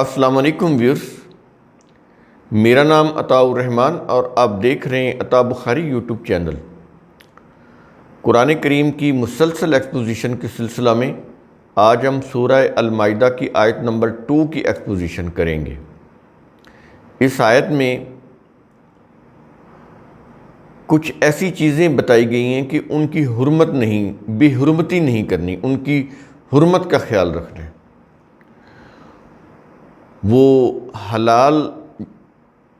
السلام علیکم ویورز، میرا نام عطاء الرحمن اور آپ دیکھ رہے ہیں عطاء بخاری یوٹیوب چینل۔ قرآن کریم کی مسلسل ایکسپوزیشن کے سلسلہ میں آج ہم سورہ المائدہ کی آیت نمبر 2 کی ایکسپوزیشن کریں گے۔ اس آیت میں کچھ ایسی چیزیں بتائی گئی ہیں کہ ان کی حرمت نہیں، بے حرمتی نہیں کرنی، ان کی حرمت کا خیال رکھنا ہے۔ وہ حلال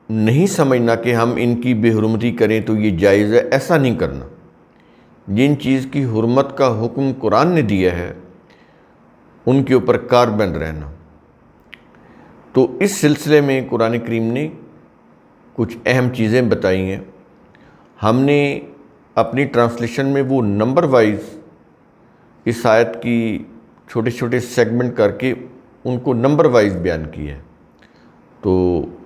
نہیں سمجھنا کہ ہم ان کی بے حرمتی کریں تو یہ جائز ہے، ایسا نہیں کرنا۔ جن چیز کی حرمت کا حکم قرآن نے دیا ہے ان کے اوپر کاربند رہنا۔ تو اس سلسلے میں قرآن کریم نے کچھ اہم چیزیں بتائی ہیں۔ ہم نے اپنی ٹرانسلیشن میں وہ نمبر وائز اس آیت کی چھوٹے چھوٹے سیگمنٹ کر کے ان کو نمبر وائز بیان کیا ہے۔ تو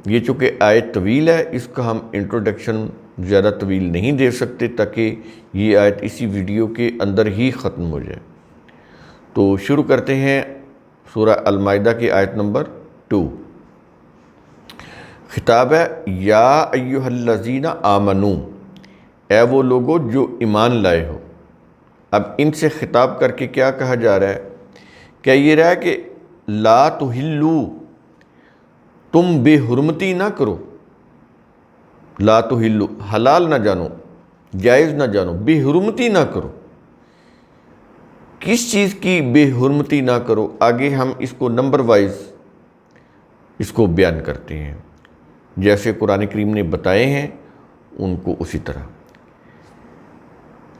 یہ چونکہ آیت طویل ہے، اس کا ہم انٹروڈکشن زیادہ طویل نہیں دے سکتے تاکہ یہ آیت اسی ویڈیو کے اندر ہی ختم ہو جائے۔ تو شروع کرتے ہیں سورہ المائدہ کی آیت نمبر 2۔ خطاب ہے یا ایھا الذین آمنو، اے وہ لوگو جو ایمان لائے ہو۔ اب ان سے خطاب کر کے کیا کہا جا رہا ہے؟ کیا یہ رہا ہے کہ لا تحلو، تم بے حرمتی نہ کرو، لا تحلو حلال نہ جانو، جائز نہ جانو، بے حرمتی نہ کرو۔ کس چیز کی بے حرمتی نہ کرو؟ آگے ہم اس کو نمبر وائز اس کو بیان کرتے ہیں، جیسے قرآن کریم نے بتائے ہیں ان کو اسی طرح۔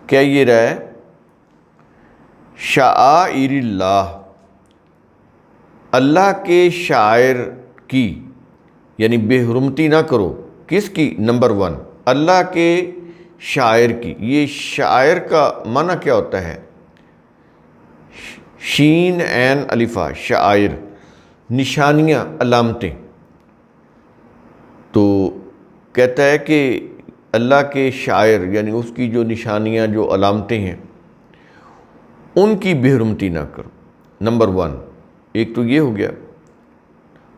کیا یہ رہا ہے؟ شعائر اللہ، اللہ کے شاعر کی، یعنی بے حرمتی نہ کرو۔ کس کی؟ نمبر 1 اللہ کے شاعر کی۔ یہ شاعر کا معنی کیا ہوتا ہے؟ شین عین الفا، شاعر، نشانیاں، علامتیں۔ تو کہتا ہے کہ اللہ کے شاعر یعنی اس کی جو نشانیاں، جو علامتیں ہیں، ان کی بے حرمتی نہ کرو۔ نمبر 1 ایک تو یہ ہو گیا،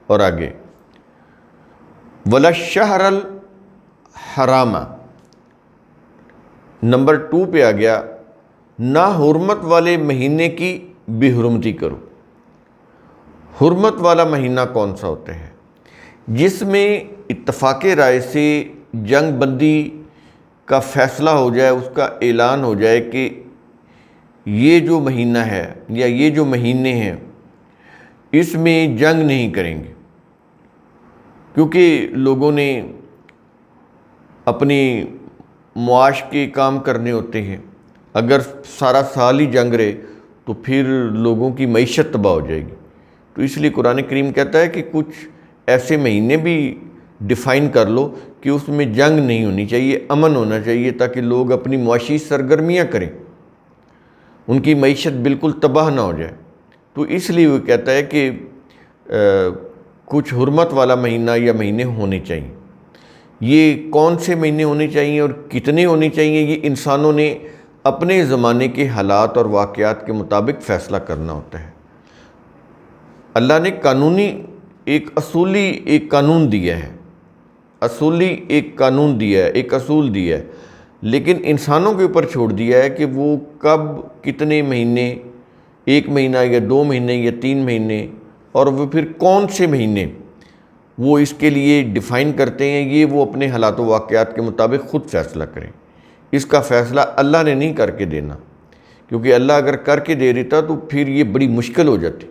اور آگے وَلَا الشَّهْرَ الْحَرَامَ، نمبر 2 پہ آ گیا نہ حرمت والے مہینے کی بے حرمتی کرو۔ حرمت والا مہینہ کون سا ہوتا ہے؟ جس میں اتفاق رائے سے جنگ بندی کا فیصلہ ہو جائے، اس کا اعلان ہو جائے کہ یہ جو مہینہ ہے یا یہ جو مہینے ہیں اس میں جنگ نہیں کریں گے، کیونکہ لوگوں نے اپنی معاش کے کام کرنے ہوتے ہیں۔ اگر سارا سال ہی جنگ رہے تو پھر لوگوں کی معیشت تباہ ہو جائے گی۔ تو اس لیے قرآن کریم کہتا ہے کہ کچھ ایسے مہینے بھی ڈیفائن کر لو کہ اس میں جنگ نہیں ہونی چاہیے، امن ہونا چاہیے، تاکہ لوگ اپنی معاشی سرگرمیاں کریں، ان کی معیشت بالکل تباہ نہ ہو جائے۔ تو اس لیے وہ کہتا ہے کہ کچھ حرمت والا مہینہ یا مہینے ہونے چاہیے۔ یہ کون سے مہینے ہونے چاہیے اور کتنے ہونے چاہیے، یہ انسانوں نے اپنے زمانے کے حالات اور واقعات کے مطابق فیصلہ کرنا ہوتا ہے۔ اللہ نے قانونی ایک قانون دیا ہے، ایک قانون دیا ہے، ایک اصول دیا ہے، لیکن انسانوں کے اوپر چھوڑ دیا ہے کہ وہ کب کتنے مہینے، 1 مہینہ یا 2 مہینے یا 3 مہینے، اور وہ پھر کون سے مہینے وہ اس کے لیے ڈیفائن کرتے ہیں، یہ وہ اپنے حالات و واقعات کے مطابق خود فیصلہ کریں۔ اس کا فیصلہ اللہ نے نہیں کر کے دینا، کیونکہ اللہ اگر کر کے دے دیتا تو پھر یہ بڑی مشکل ہو جاتی۔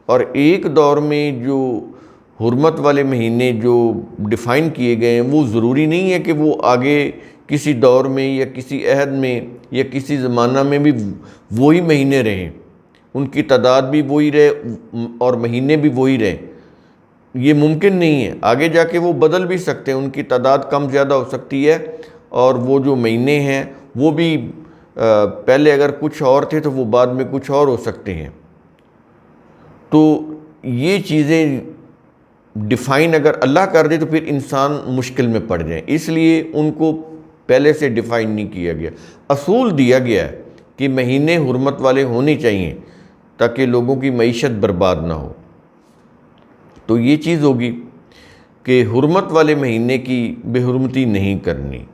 اور ایک دور میں جو حرمت والے مہینے جو ڈیفائن کیے گئے ہیں وہ ضروری نہیں ہے کہ وہ آگے کسی دور میں یا کسی عہد میں یا کسی زمانہ میں بھی وہی مہینے رہیں، ان کی تعداد بھی وہی رہے اور مہینے بھی وہی رہیں۔ یہ ممکن نہیں ہے، آگے جا کے وہ بدل بھی سکتے ہیں، ان کی تعداد کم زیادہ ہو سکتی ہے، اور وہ جو مہینے ہیں وہ بھی پہلے اگر کچھ اور تھے تو وہ بعد میں کچھ اور ہو سکتے ہیں۔ تو یہ چیزیں ڈیفائن اگر اللہ کر دے تو پھر انسان مشکل میں پڑ جائیں، اس لیے ان کو پہلے سے ڈیفائن نہیں کیا گیا۔ اصول دیا گیا ہے کہ مہینے حرمت والے ہونے چاہیے تاکہ لوگوں کی معیشت برباد نہ ہو۔ تو یہ چیز ہوگی کہ حرمت والے مہینے کی بے حرمتی نہیں کرنی،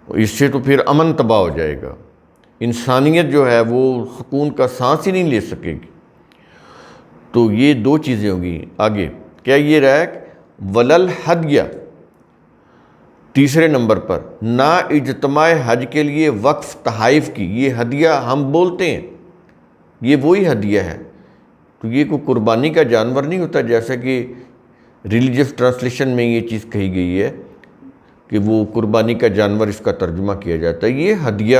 اس سے تو پھر امن تباہ ہو جائے گا، انسانیت جو ہے وہ سکون کا سانس ہی نہیں لے سکے گی۔ تو یہ دو چیزیں ہوں گی۔ آگے کیا یہ رہا ہے ولل ہدیہ، تیسرے نمبر پر نا اجتماع حج کے لیے وقف تحائف کی۔ یہ ہدیہ ہم بولتے ہیں، یہ وہی ہدیہ ہے، تو یہ کوئی قربانی کا جانور نہیں ہوتا، جیسا کہ ریلیجس ٹرانسلیشن میں یہ چیز کہی گئی ہے کہ وہ قربانی کا جانور اس کا ترجمہ کیا جاتا ہے۔ یہ ہدیہ،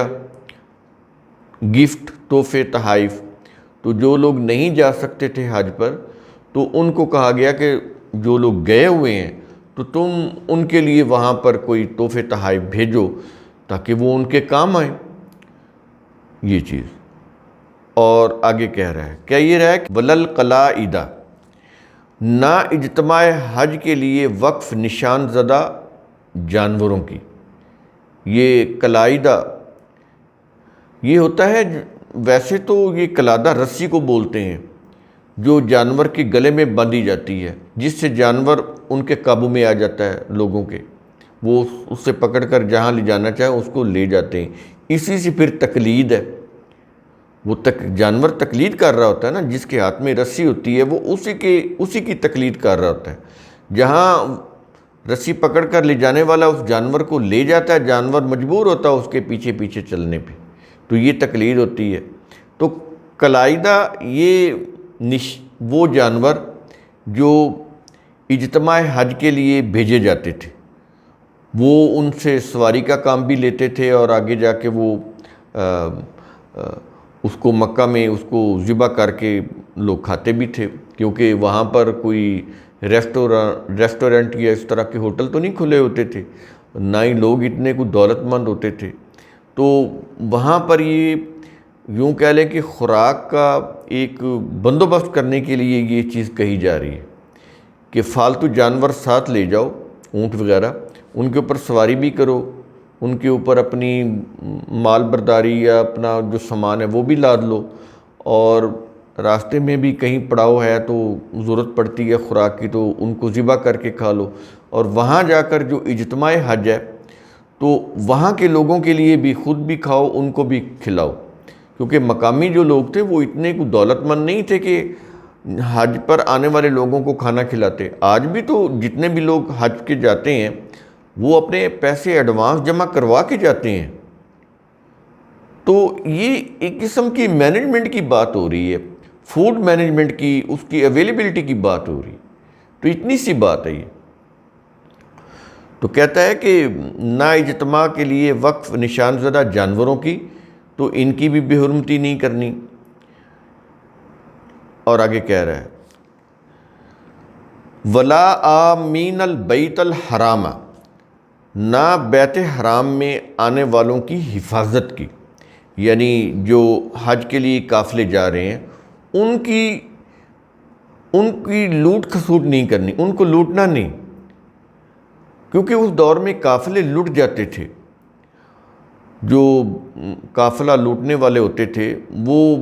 گفٹ، تحفے، تحائف۔ تو جو لوگ نہیں جا سکتے تھے حج پر، تو ان کو کہا گیا کہ جو لوگ گئے ہوئے ہیں تو تم ان کے لیے وہاں پر کوئی تحفے تحائف بھیجو تاکہ وہ ان کے کام آئیں، یہ چیز۔ اور آگے کہہ رہا ہے کیا یہ رہا ہے ولل قلائد، نا اجتماع حج کے لیے وقف نشان زدہ جانوروں کی۔ یہ قلائدہ یہ ہوتا ہے، ویسے تو یہ قلادہ رسی کو بولتے ہیں جو جانور کے گلے میں باندھی جاتی ہے، جس سے جانور ان کے قابو میں آ جاتا ہے، لوگوں کے، وہ اس سے پکڑ کر جہاں لے جانا چاہے اس کو لے جاتے ہیں۔ اسی سے پھر تقلید ہے، وہ جانور تقلید کر رہا ہوتا ہے نا، جس کے ہاتھ میں رسی ہوتی ہے وہ اسی کی تقلید کر رہا ہوتا ہے۔ جہاں رسی پکڑ کر لے جانے والا اس جانور کو لے جاتا ہے، جانور مجبور ہوتا ہے اس کے پیچھے پیچھے چلنے پہ، تو یہ تقلید ہوتی ہے۔ تو قلائدہ یہ وہ جانور جو اجتماع حج کے لیے بھیجے جاتے تھے، وہ ان سے سواری کا کام بھی لیتے تھے، اور آگے جا کے وہ اس کو مکہ میں اس کو ذبح کر کے لوگ کھاتے بھی تھے، کیونکہ وہاں پر کوئی ریسٹورنٹ یا اس طرح کے ہوٹل تو نہیں کھلے ہوتے تھے، نہ ہی لوگ اتنے کوئی دولت مند ہوتے تھے، تو وہاں پر یہ یوں کہہ لیں کہ خوراک کا ایک بندوبست کرنے کے لیے یہ چیز کہی جا رہی ہے کہ فالتو جانور ساتھ لے جاؤ، اونٹ وغیرہ، ان کے اوپر سواری بھی کرو، ان کے اوپر اپنی مال برداری یا اپنا جو سامان ہے وہ بھی لاد لو، اور راستے میں بھی کہیں پڑاؤ ہے تو ضرورت پڑتی ہے خوراک کی تو ان کو ذبح کر کے کھا لو، اور وہاں جا کر جو اجتماع حج ہے تو وہاں کے لوگوں کے لیے بھی خود بھی کھاؤ، ان کو بھی کھلاؤ، کیونکہ مقامی جو لوگ تھے وہ اتنے کو دولت مند نہیں تھے کہ حج پر آنے والے لوگوں کو کھانا کھلاتے۔ آج بھی تو جتنے بھی لوگ حج کے جاتے ہیں وہ اپنے پیسے ایڈوانس جمع کروا کے جاتے ہیں، تو یہ ایک قسم کی مینجمنٹ کی بات ہو رہی ہے، فوڈ مینجمنٹ کی، اس کی اویلیبلٹی کی بات ہو رہی ہے، تو اتنی سی بات ہے یہ۔ تو کہتا ہے کہ نا اجتماع کے لیے وقف نشان زدہ جانوروں کی، تو ان کی بھی بے حرمتی نہیں کرنی۔ اور آگے کہہ رہا ہے ولا آمین البیت الحرام، نہ بیت حرام میں آنے والوں کی حفاظت کی، یعنی جو حج کے لیے قافلے جا رہے ہیں ان کی لوٹ کھسوٹ نہیں کرنی، ان کو لوٹنا نہیں، کیونکہ اس دور میں قافلے لٹ جاتے تھے، جو قافلہ لوٹنے والے ہوتے تھے وہ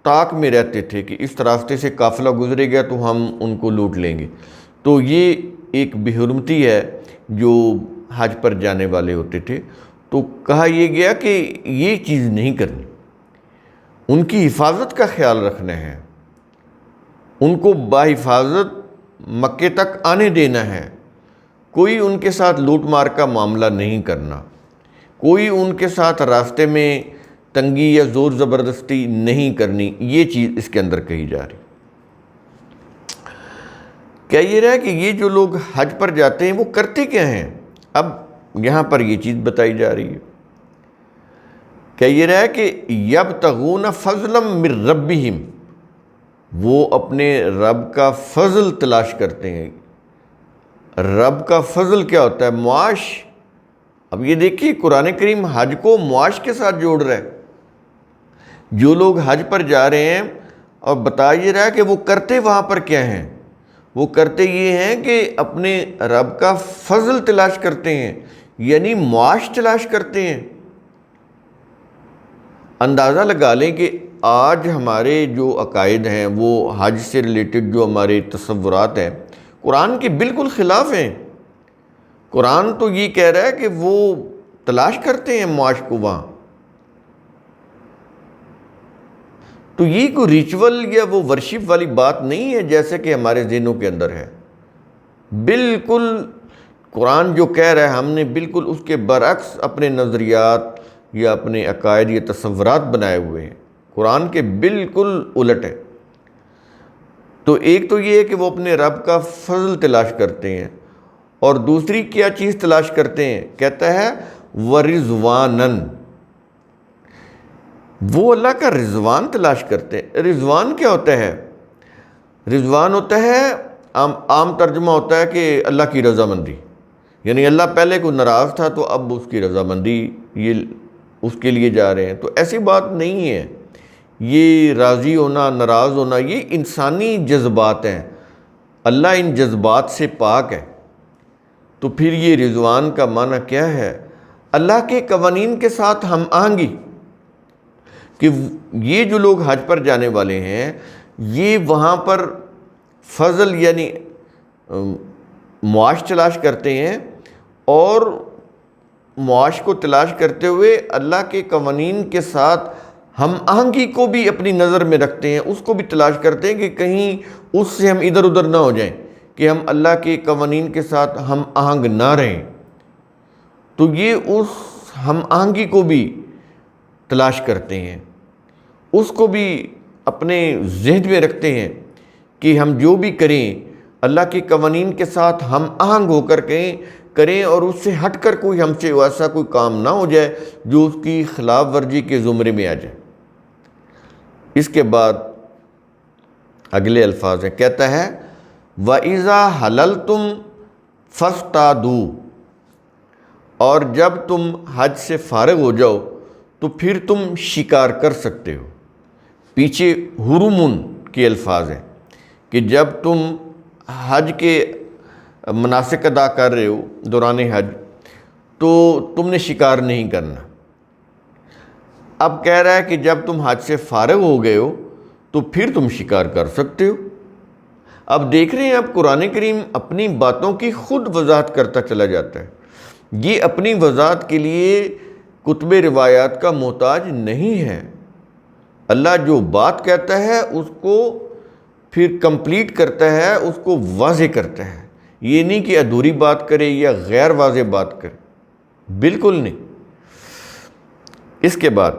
طاق میں رہتے تھے کہ اس راستے سے قافلہ گزرے گیا تو ہم ان کو لوٹ لیں گے، تو یہ ایک بے حرمتی ہے جو حج پر جانے والے ہوتے تھے۔ تو کہا یہ گیا کہ یہ چیز نہیں کرنی، ان کی حفاظت کا خیال رکھنا ہے، ان کو باحفاظت مکے تک آنے دینا ہے، کوئی ان کے ساتھ لوٹ مار کا معاملہ نہیں کرنا، کوئی ان کے ساتھ راستے میں تنگی یا زور زبردستی نہیں کرنی، یہ چیز اس کے اندر کہی جا رہی۔ کیا یہ رہا کہ یہ جو لوگ حج پر جاتے ہیں وہ کرتے کیا ہیں؟ اب یہاں پر یہ چیز بتائی جا رہی ہے۔ کیا یہ رہا کہ یبتغون فضلا من ربہم، وہ اپنے رب کا فضل تلاش کرتے ہیں۔ رب کا فضل کیا ہوتا ہے؟ معاش۔ اب یہ دیکھیے قرآن کریم حج کو معاش کے ساتھ جوڑ رہا ہے۔ جو لوگ حج پر جا رہے ہیں اور بتا یہ رہا ہے کہ وہ کرتے وہاں پر کیا ہیں، وہ کرتے یہ ہیں کہ اپنے رب کا فضل تلاش کرتے ہیں، یعنی معاش تلاش کرتے ہیں۔ اندازہ لگا لیں کہ آج ہمارے جو عقائد ہیں وہ حج سے ریلیٹڈ جو ہمارے تصورات ہیں قرآن کے بالکل خلاف ہیں۔ قرآن تو یہ کہہ رہا ہے کہ وہ تلاش کرتے ہیں معاش کو وہاں، تو یہ کوئی ریچول یا وہ ورشپ والی بات نہیں ہے جیسے کہ ہمارے ذہنوں کے اندر ہے۔ بالکل قرآن جو کہہ رہا ہے ہم نے بالکل اس کے برعکس اپنے نظریات یا اپنے عقائد یا تصورات بنائے ہوئے ہیں، قرآن کے بالکل الٹ ہے۔ تو ایک تو یہ ہے کہ وہ اپنے رب کا فضل تلاش کرتے ہیں، اور دوسری کیا چیز تلاش کرتے ہیں؟ کہتا ہے وَرِضْوَانًا، وہ اللہ کا رضوان تلاش کرتے ہیں۔ رضوان کیا ہوتا ہے؟ رضوان ہوتا ہے عام ترجمہ ہوتا ہے کہ اللہ کی رضامندی، یعنی اللہ پہلے کو ناراض تھا تو اب اس کی رضامندی یہ اس کے لیے جا رہے ہیں۔ تو ایسی بات نہیں ہے، یہ راضی ہونا ناراض ہونا یہ انسانی جذبات ہیں، اللہ ان جذبات سے پاک ہے۔ تو پھر یہ رضوان کا معنی کیا ہے؟ اللہ کے قوانین کے ساتھ ہم آہنگی، کہ یہ جو لوگ حج پر جانے والے ہیں یہ وہاں پر فضل یعنی معاش تلاش کرتے ہیں، اور معاش کو تلاش کرتے ہوئے اللہ کے قوانین کے ساتھ ہم آہنگی کو بھی اپنی نظر میں رکھتے ہیں، اس کو بھی تلاش کرتے ہیں کہ کہیں اس سے ہم ادھر ادھر نہ ہو جائیں، کہ ہم اللہ کے قوانین کے ساتھ ہم آہنگ نہ رہیں۔ تو یہ اس ہم آہنگی کو بھی تلاش کرتے ہیں، اس کو بھی اپنے ذہن میں رکھتے ہیں کہ ہم جو بھی کریں اللہ کے قوانین کے ساتھ ہم آہنگ ہو کر کریں، اور اس سے ہٹ کر کوئی ہم سے ایسا کوئی کام نہ ہو جائے جو اس کی خلاف ورزی کے زمرے میں آ جائے۔ اس کے بعد اگلے الفاظ ہیں، کہتا ہے وَإِذَا حَلَلْتُمْ فَاصْطَادُوا، اور جب تم حج سے فارغ ہو جاؤ تو پھر تم شکار کر سکتے ہو۔ پیچھے حرمن کے الفاظ ہیں کہ جب تم حج کے مناسک ادا کر رہے ہو دوران حج تو تم نے شکار نہیں کرنا۔ اب کہہ رہا ہے کہ جب تم حج سے فارغ ہو گئے ہو تو پھر تم شکار کر سکتے ہو۔ اب دیکھ رہے ہیں اب قرآن کریم اپنی باتوں کی خود وضاحت کرتا چلا جاتا ہے، یہ اپنی وضاحت کے لیے کتب روایات کا محتاج نہیں ہے۔ اللہ جو بات کہتا ہے اس کو پھر کمپلیٹ کرتا ہے، اس کو واضح کرتا ہے، یہ نہیں کہ ادھوری بات کرے یا غیر واضح بات کرے، بالکل نہیں۔ اس کے بعد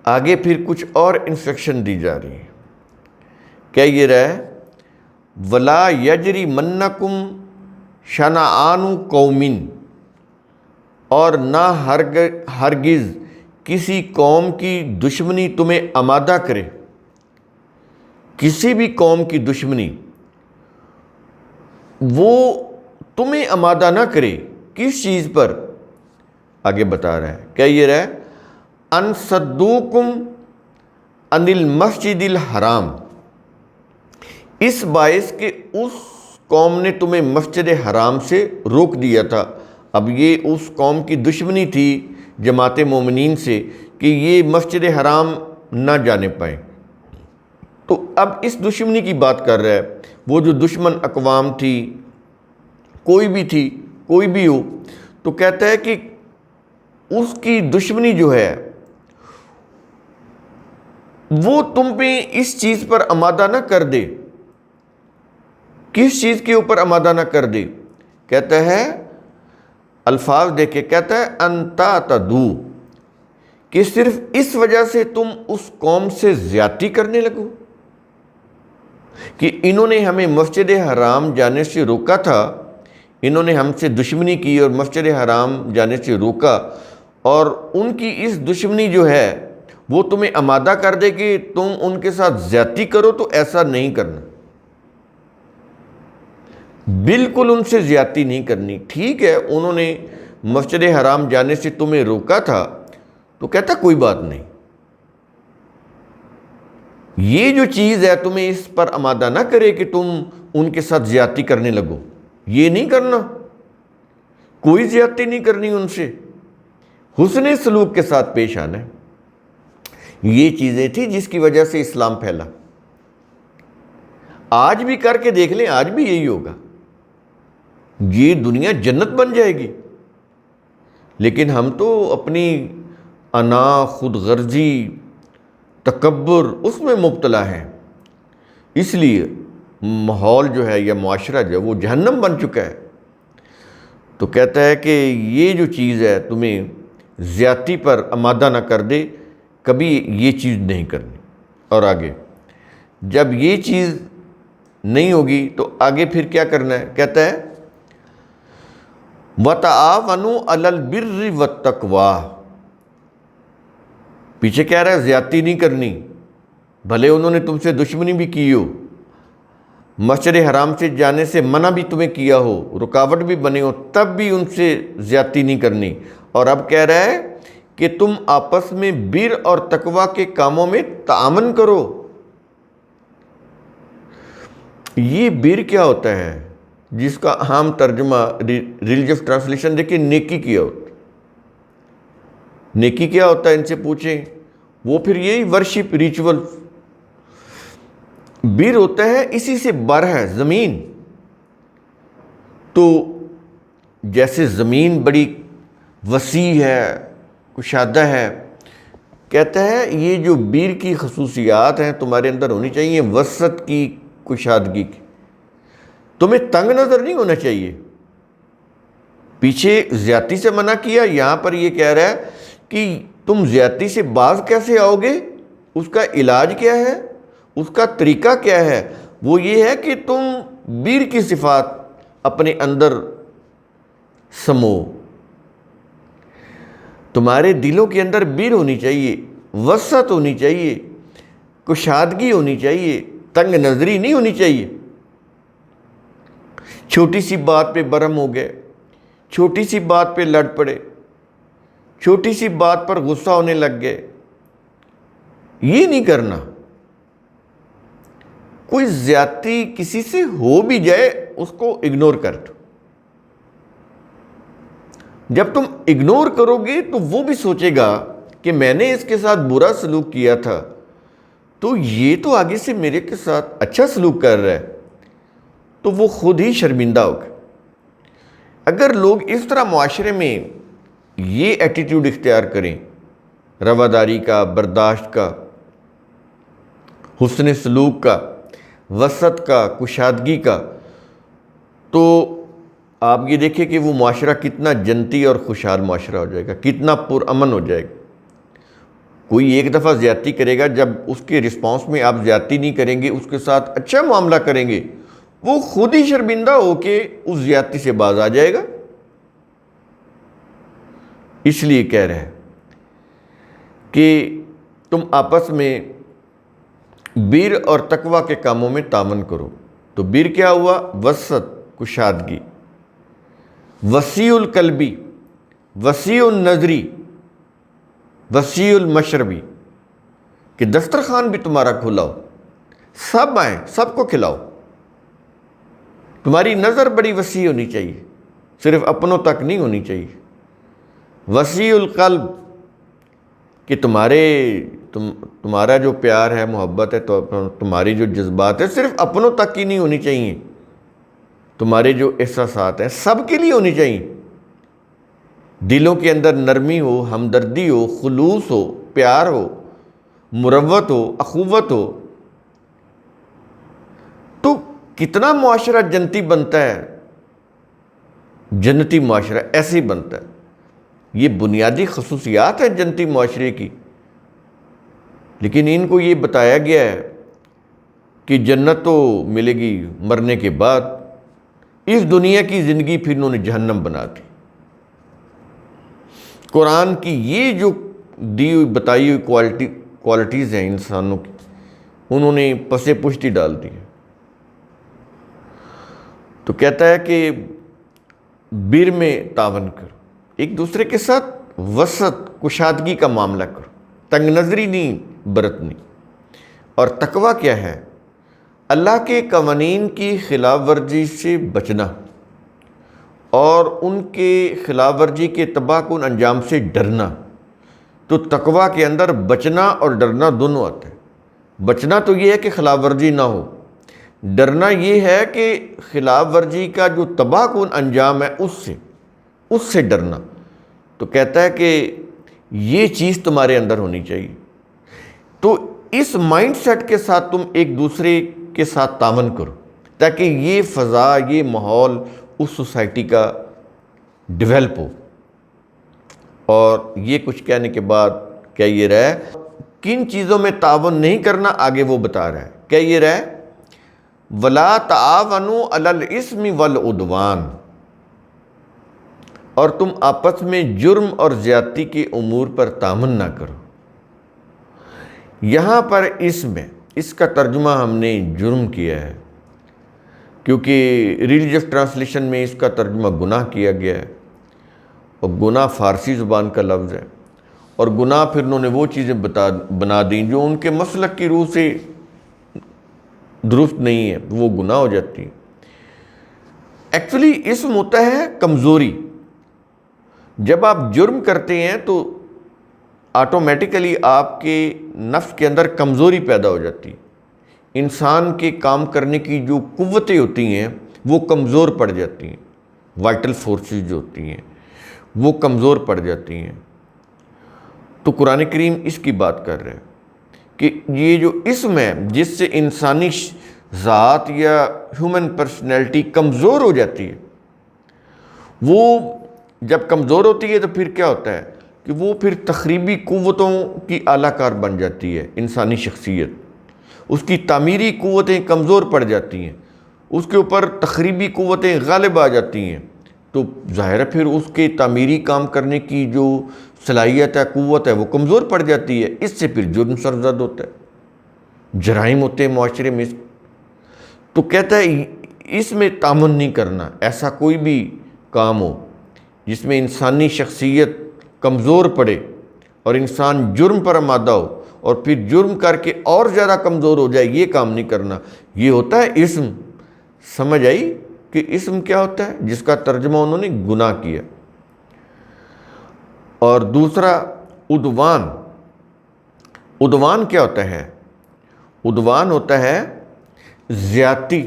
آگے پھر کچھ اور انسٹرکشن دی جا رہی ہے، کیا یہ رہا ہے وَلَا يَجْرِمَنَّكُمْ شَنَآنُ قَوْمٍ، اور نہ ہرگز کسی قوم کی دشمنی تمہیں آمادہ کرے، کسی بھی قوم کی دشمنی وہ تمہیں آمادہ نہ کرے، کس چیز پر؟ آگے بتا رہا ہے، کیا یہ رہا ہے ان صدوکم عن المسجد الحرام، اس باعث کہ اس قوم نے تمہیں مسجد حرام سے روک دیا تھا۔ اب یہ اس قوم کی دشمنی تھی جماعت مومنین سے کہ یہ مسجد حرام نہ جانے پائیں، تو اب اس دشمنی کی بات کر رہا ہے۔ وہ جو دشمن اقوام تھی، کوئی بھی تھی، کوئی بھی ہو، تو کہتا ہے کہ اس کی دشمنی جو ہے وہ تم پہ اس چیز پر آمادہ نہ کر دے۔ کس چیز کے اوپر آمادہ نہ کر دے؟ کہتا ہے الفاظ دیکھے، کہتا ہے ان تعتدوا، کہ صرف اس وجہ سے تم اس قوم سے زیادتی کرنے لگو کہ انہوں نے ہمیں مسجد حرام جانے سے روکا تھا، انہوں نے ہم سے دشمنی کی اور مسجد حرام جانے سے روکا، اور ان کی اس دشمنی جو ہے وہ تمہیں آمادہ کر دے کہ تم ان کے ساتھ زیادتی کرو، تو ایسا نہیں کرنا، بالکل ان سے زیادتی نہیں کرنی۔ ٹھیک ہے انہوں نے مسجد حرام جانے سے تمہیں روکا تھا، تو کہتا کوئی بات نہیں، یہ جو چیز ہے تمہیں اس پر آمادہ نہ کرے کہ تم ان کے ساتھ زیادتی کرنے لگو، یہ نہیں کرنا، کوئی زیادتی نہیں کرنی ان سے، حسن سلوک کے ساتھ پیش آنا ہے۔ یہ چیزیں تھیں جس کی وجہ سے اسلام پھیلا۔ آج بھی کر کے دیکھ لیں، آج بھی یہی ہوگا، یہ دنیا جنت بن جائے گی، لیکن ہم تو اپنی انا، خود غرضی، تکبر اس میں مبتلا ہیں، اس لیے ماحول جو ہے یا معاشرہ جو ہے وہ جہنم بن چکا ہے۔ تو کہتا ہے کہ یہ جو چیز ہے تمہیں زیادتی پر آمادہ نہ کر دے، کبھی یہ چیز نہیں کرنی۔ اور آگے جب یہ چیز نہیں ہوگی تو آگے پھر کیا کرنا ہے؟ کہتا ہے وَتَعَاوَنُوا عَلَى الْبِرِّ وَالتَّقْوَىٰ، پیچھے کہہ رہا ہے زیادتی نہیں کرنی، بھلے انہوں نے تم سے دشمنی بھی کی ہو، مسجد حرام سے جانے سے منع بھی تمہیں کیا ہو، رکاوٹ بھی بنے ہو، تب بھی ان سے زیادتی نہیں کرنی۔ اور اب کہہ رہا ہے کہ تم آپس میں بر اور تقوی کے کاموں میں تعاون کرو۔ یہ بر کیا ہوتا ہے؟ جس کا عام ترجمہ ریلیجس ٹرانسلیشن دیکھیں، نیکی کیا ہوتا ہے۔ نیکی کیا ہوتا ہے ان سے پوچھیں، وہ پھر یہی ورشپ ریچول۔ بر ہوتا ہے اسی سے بر ہے زمین، تو جیسے زمین بڑی وسیع ہے، کشادہ ہے، کہتا ہے یہ جو بر کی خصوصیات ہیں تمہارے اندر ہونی چاہیے، وسعت کی، کشادگی کی، تمہیں تنگ نظر نہیں ہونا چاہیے۔ پیچھے زیادتی سے منع کیا، یہاں پر یہ کہہ رہا ہے کہ تم زیادتی سے باز کیسے آؤ گے، اس کا علاج کیا ہے، اس کا طریقہ کیا ہے؟ وہ یہ ہے کہ تم بر کی صفات اپنے اندر سمو، تمہارے دلوں کے اندر بر ہونی چاہیے، وسعت ہونی چاہیے، کشادگی ہونی چاہیے، تنگ نظری نہیں ہونی چاہیے۔ چھوٹی سی بات پہ برہم ہو گئے، چھوٹی سی بات پہ لڑ پڑے، چھوٹی سی بات پر غصہ ہونے لگ گئے، یہ نہیں کرنا۔ کوئی زیادتی کسی سے ہو بھی جائے اس کو اگنور کر دو۔ جب تم اگنور کرو گے تو وہ بھی سوچے گا کہ میں نے اس کے ساتھ برا سلوک کیا تھا، تو یہ تو آگے سے میرے کے ساتھ اچھا سلوک کر رہا ہے، تو وہ خود ہی شرمندہ ہوگا۔ اگر لوگ اس طرح معاشرے میں یہ ایٹیٹیوڈ اختیار کریں، رواداری کا، برداشت کا، حسن سلوک کا، وسعت کا، کشادگی کا، تو آپ یہ دیکھیں کہ وہ معاشرہ کتنا جنتی اور خوشحال معاشرہ ہو جائے گا، کتنا پرامن ہو جائے گا۔ کوئی ایک دفعہ زیادتی کرے گا، جب اس کے رسپانس میں آپ زیادتی نہیں کریں گے، اس کے ساتھ اچھا معاملہ کریں گے، وہ خود ہی شرمندہ ہو کے اس زیادتی سے باز آ جائے گا۔ اس لیے کہہ رہے ہیں کہ تم آپس میں بر اور تقوی کے کاموں میں تعاون کرو۔ تو بر کیا ہوا؟ وسعت، کشادگی، وسیع القلبی، وسیع النظری، وسیع المشربی، کہ دسترخوان بھی تمہارا کھلا ہو، سب آئیں، سب کو کھلاؤ۔ تمہاری نظر بڑی وسیع ہونی چاہیے، صرف اپنوں تک نہیں ہونی چاہیے۔ وسیع القلب، کہ تمہارا جو پیار ہے، محبت ہے، تو تمہاری جو جذبات ہے صرف اپنوں تک کی نہیں ہونی چاہیے، تمہارے جو احساسات ہیں سب کے لیے ہونی چاہیے۔ دلوں کے اندر نرمی ہو، ہمدردی ہو، خلوص ہو، پیار ہو، مروت ہو، اخوت ہو، تو کتنا معاشرہ جنتی بنتا ہے، جنتی معاشرہ ایسے ہی بنتا ہے۔ یہ بنیادی خصوصیات ہیں جنتی معاشرے کی، لیکن ان کو یہ بتایا گیا ہے کہ جنت تو ملے گی مرنے کے بعد، اس دنیا کی زندگی پھر انہوں نے جہنم بنا دی۔ قرآن کی یہ جو دی ہوئی بتائی ہوئی کوالٹیز ہیں انسانوں کی، انہوں نے پسے پشتی ڈال دی ہے۔ تو کہتا ہے کہ بر میں تعاون کرو، ایک دوسرے کے ساتھ وسعت، کشادگی کا معاملہ کرو، تنگ نظری نہیں برتنی۔ اور تقوی کیا ہے؟ اللہ کے قوانین کی خلاف ورزی سے بچنا اور ان کے خلاف ورزی کے تباہ کن انجام سے ڈرنا۔ تو تقویٰ کے اندر بچنا اور ڈرنا دونوں آتے ہیں۔ بچنا تو یہ ہے کہ خلاف ورزی نہ ہو، ڈرنا یہ ہے کہ خلاف ورزی کا جو تباہ کن انجام ہے اس سے ڈرنا۔ تو کہتا ہے کہ یہ چیز تمہارے اندر ہونی چاہیے۔ تو اس مائنڈ سیٹ کے ساتھ تم ایک دوسرے کے ساتھ تعاون کرو تاکہ یہ فضا، یہ ماحول اس سوسائٹی کا ڈیولپ ہو۔ اور یہ کچھ کہنے کے بعد کیا یہ رہا ہے کن چیزوں میں تعاون نہیں کرنا، آگے وہ بتا رہا ہے۔ کیا یہ رہا ہے وَلَا تَعَاوَنُوا عَلَى الْإِثْمِ وَالْعُدْوَانِ، اور تم آپس میں جرم اور زیادتی کے امور پر تعاون نہ کرو۔ یہاں پر اس کا ترجمہ ہم نے جرم کیا ہے، کیونکہ ریلیجس ٹرانسلیشن میں اس کا ترجمہ گناہ کیا گیا ہے، اور گناہ فارسی زبان کا لفظ ہے، اور گناہ پھر انہوں نے وہ چیزیں بنا دیں جو ان کے مسلک کی روح سے درست نہیں ہے، وہ گناہ ہو جاتی ہے۔ ایکچولی اسم ہوتا ہے کمزوری۔ جب آپ جرم کرتے ہیں تو آٹومیٹیکلی آپ کے نفس کے اندر کمزوری پیدا ہو جاتی ہے۔ انسان کے کام کرنے کی جو قوتیں ہوتی ہیں وہ کمزور پڑ جاتی ہیں، وائٹل فورسز جو ہوتی ہیں وہ کمزور پڑ جاتی ہیں۔ تو قرآن کریم اس کی بات کر رہا ہے کہ یہ جو اسم ہے جس سے انسانی ذات یا ہیومن پرسنالٹی کمزور ہو جاتی ہے، وہ جب کمزور ہوتی ہے تو پھر کیا ہوتا ہے کہ وہ پھر تخریبی قوتوں کی اعلیٰ کار بن جاتی ہے۔ انسانی شخصیت، اس کی تعمیری قوتیں کمزور پڑ جاتی ہیں، اس کے اوپر تخریبی قوتیں غالب آ جاتی ہیں، تو ظاہر ہے پھر اس کے تعمیری کام کرنے کی جو صلاحیت ہے، قوت ہے، وہ کمزور پڑ جاتی ہے۔ اس سے پھر جرم سرزد ہوتا ہے، جرائم ہوتے ہیں معاشرے میں۔ تو کہتا ہے اس میں تعاون نہیں کرنا، ایسا کوئی بھی کام ہو جس میں انسانی شخصیت کمزور پڑے اور انسان جرم پر آمادہ ہو اور پھر جرم کر کے اور زیادہ کمزور ہو جائے، یہ کام نہیں کرنا۔ یہ ہوتا ہے اسم۔ سمجھ آئی کہ اسم کیا ہوتا ہے، جس کا ترجمہ انہوں نے گناہ کیا۔ اور دوسرا عدوان۔ عدوان کیا ہوتا ہے؟ عدوان ہوتا ہے زیادتی،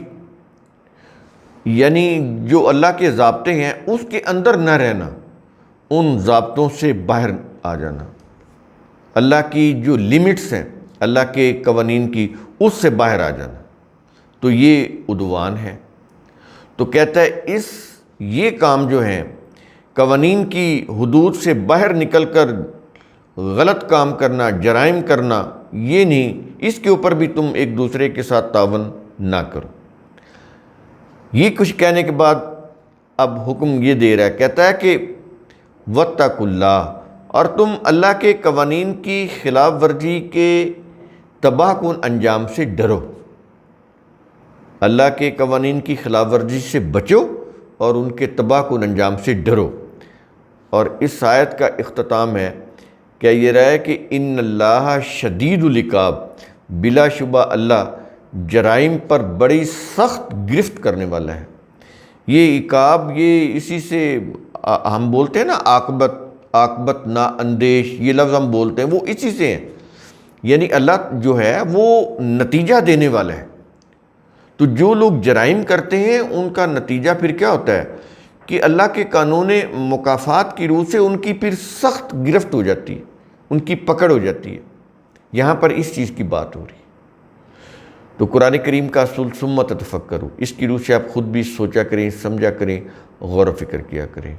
یعنی جو اللہ کے ضابطے ہیں اس کے اندر نہ رہنا، ان ضابطوں سے باہر آ جانا، اللہ کی جو لیمٹس ہیں اللہ کے قوانین کی، اس سے باہر آ جانا، تو یہ عدوان ہے۔ تو کہتا ہے یہ کام جو ہیں قوانین کی حدود سے باہر نکل کر غلط کام کرنا، جرائم کرنا، یہ نہیں، اس کے اوپر بھی تم ایک دوسرے کے ساتھ تعاون نہ کرو۔ یہ کچھ کہنے کے بعد اب حکم یہ دے رہا ہے، کہتا ہے کہ وَاتَّقُوا اللَّهَ، اور تم اللہ کے قوانین کی خلاف ورزی کے تباہ کن انجام سے ڈرو۔ اللہ کے قوانین کی خلاف ورزی سے بچو اور ان کے تباہ کن انجام سے ڈرو۔ اور اس آیت کا اختتام ہے، کیا یہ رہا ہے کہ ان اللہ شدید العقاب، بلا شبہ اللہ جرائم پر بڑی سخت گرفت کرنے والا ہے۔ یہ عقاب، یہ اسی سے ہم بولتے ہیں نا عاقبت نا اندیش، یہ لفظ ہم بولتے ہیں، وہ اسی سے ہیں۔ یعنی اللہ جو ہے وہ نتیجہ دینے والا ہے۔ تو جو لوگ جرائم کرتے ہیں ان کا نتیجہ پھر کیا ہوتا ہے کہ اللہ کے قانون مکافات کی روح سے ان کی پھر سخت گرفت ہو جاتی ہے، ان کی پکڑ ہو جاتی ہے۔ یہاں پر اس چیز کی بات ہو رہی ہے۔ تو قرآن کریم کا اصول ثم تتفکروا، اس کی روح سے آپ خود بھی سوچا کریں، سمجھا کریں، غور و فکر کیا کریں۔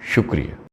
شکریہ۔